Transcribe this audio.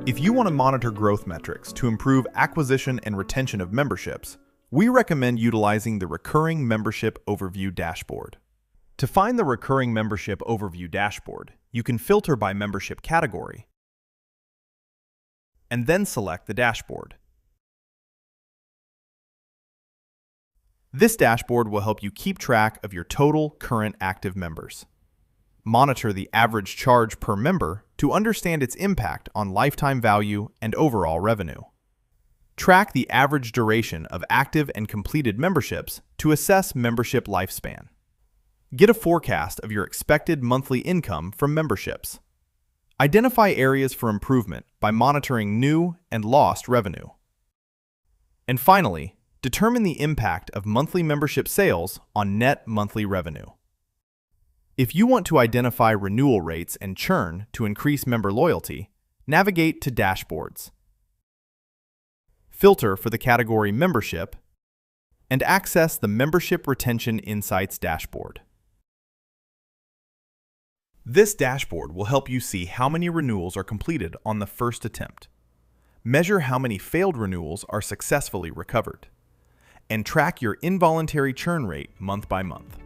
If you want to monitor growth metrics to improve acquisition and retention of memberships, we recommend utilizing the Recurring Membership Overview Dashboard. To find the Recurring Membership Overview Dashboard, you can filter by membership category and then select the dashboard. This dashboard will help you keep track of your total current active members. Monitor the average charge per member to understand its impact on lifetime value and overall revenue. Track the average duration of active and completed memberships to assess membership lifespan. Get a forecast of your expected monthly income from memberships. Identify areas for improvement by monitoring new and lost revenue. And finally, determine the impact of monthly membership sales on net monthly revenue. If you want to identify renewal rates and churn to increase member loyalty, navigate to Dashboards. Filter for the category Membership and access the Membership Retention Insights dashboard. This dashboard will help you see how many renewals are completed on the first attempt, measure how many failed renewals are successfully recovered, and track your involuntary churn rate month by month.